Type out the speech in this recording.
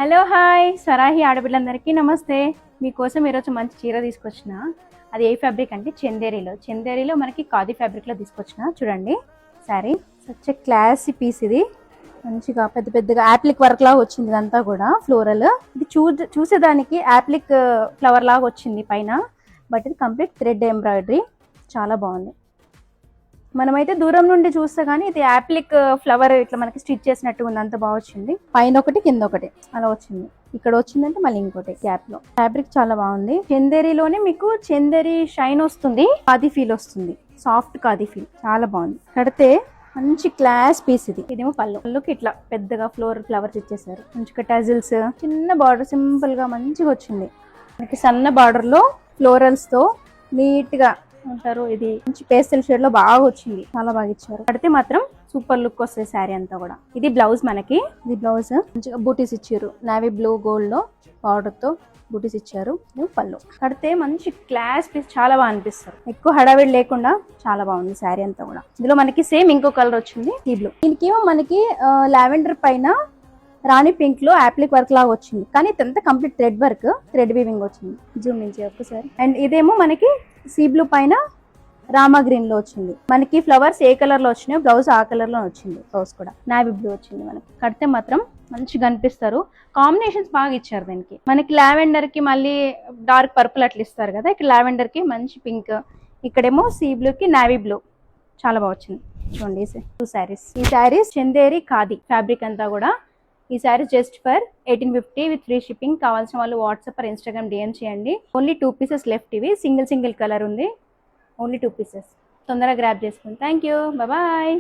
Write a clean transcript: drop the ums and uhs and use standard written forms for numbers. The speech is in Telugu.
హలో హాయ్ స్వరాహి ఆడపిల్లందరికీ నమస్తే. మీకోసం ఈరోజు మంచి చీర తీసుకొచ్చిన. అది ఏ ఫ్యాబ్రిక్ అంటే చందేరిలో మనకి ఖాదీ ఫ్యాబ్రిక్లో తీసుకొచ్చిన. చూడండి శారీ సచ్ క్లాసీ పీస్. ఇది మంచిగా పెద్ద పెద్దగా యాప్లిక్ వర్క్ లాగా వచ్చింది. ఇదంతా కూడా ఫ్లోరల్. ఇది చూసేదానికి యాప్లిక్ ఫ్లవర్ లాగా వచ్చింది పైన, బట్ ఇది కంప్లీట్ థ్రెడ్ ఎంబ్రాయిడరీ. చాలా బాగుంది. మనమైతే దూరం నుండి చూస్తే గానీ ఇది యాప్లిక్ ఫ్లవర్ ఇట్లా మనకి స్టిచ్ చేసినట్టు ఉంది. అంత బాగా వచ్చింది. పైన ఒకటి కింద ఒకటి అలా వచ్చింది. ఇక్కడ వచ్చిందంటే మళ్ళీ ఇంకోటి గ్యాప్ లో. ఫ్యాబ్రిక్ చాలా బాగుంది. చందేరిలోనే మీకు చందేరి షైన్ వస్తుంది, ఖాదీ ఫీల్ వస్తుంది, సాఫ్ట్ ఖాదీ ఫీల్. చాలా బాగుంది. కడితే మంచి క్లాస్ పీస్ ఇది. ఇదేమో పళ్ళుకి ఇట్లా పెద్దగా ఫ్లవర్స్ ఇచ్చేసారు. మంచిగా టజిల్స్, చిన్న బార్డర్ సింపుల్ గా మంచిగా వచ్చింది. మనకి సన్న బార్డర్ లో ఫ్లోరల్స్ తో నీట్ గా ఉంటారు. ఇది మంచి పేస్టల్ షేడ్ లో బాగా వచ్చింది. చాలా బాగా ఇచ్చారు. కడితే మాత్రం సూపర్ లుక్ వస్తుంది శారీ అంతా కూడా. ఇది బ్లౌజ్. మనకి ఇది బ్లౌజ్ మంచిగా బూటీస్ ఇచ్చారు. నావీ బ్లూ గోల్డ్ లో బార్డర్ తో బూటీస్ ఇచ్చారు. పళ్ళు. కడితే మంచి క్లాస్ పీస్. చాలా బాగా అనిపిస్తారు. ఎక్కువ హడావిడి లేకుండా చాలా బాగుంది శారీ అంతా కూడా. ఇందులో మనకి సేమ్ ఇంకో కలర్ వచ్చింది, ఈ బ్లూ. దీనికేమో మనకి లావెండర్ పైన రాణి పింక్ లో యాప్లిక్ వర్క్ లాగా వచ్చింది, కానీ ఇదంతా complete thread work, thread weaving వచ్చింది. జూమ్ నుంచి ఒక్కసారి. అండ్ ఇదేమో మనకి సీ బ్లూ పైన రామా గ్రీన్ లో వచ్చింది. మనకి ఫ్లవర్స్ ఏ కలర్ లో వచ్చినాయో బ్లౌజ్ ఆ కలర్ లో వచ్చింది. బ్లౌజ్ కూడా నావీ బ్లూ వచ్చింది. మనకి కడితే మాత్రం మంచిగా కనిపిస్తారు. కాంబినేషన్స్ బాగా ఇచ్చారు దీనికి. మనకి లావెండర్ కి మళ్ళీ డార్క్ పర్పుల్ అట్లా ఇస్తారు కదా, ఇక్కడ లావెండర్ కి మంచి పింక్, ఇక్కడేమో సీ బ్లూ కి నావీ బ్లూ. చాలా బాగా వచ్చింది. చూడండి టూ శారీస్. ఈ శారీస్ చందేరి ఖాదీ ఫ్యాబ్రిక్ అంతా కూడా. ఈ sari just for 1850 with free shipping. కావాల్సిన వాళ్ళు వాట్సాప్ ఆర్ ఇన్స్టాగ్రామ్ డిఎం చేయండి. Only 2 pieces left. ఇవి సింగిల్ కలర్ ఉంది. Only 2 pieces. తొందరగా గ్రాప్ చేసుకోండి. Thank you. బాయ్.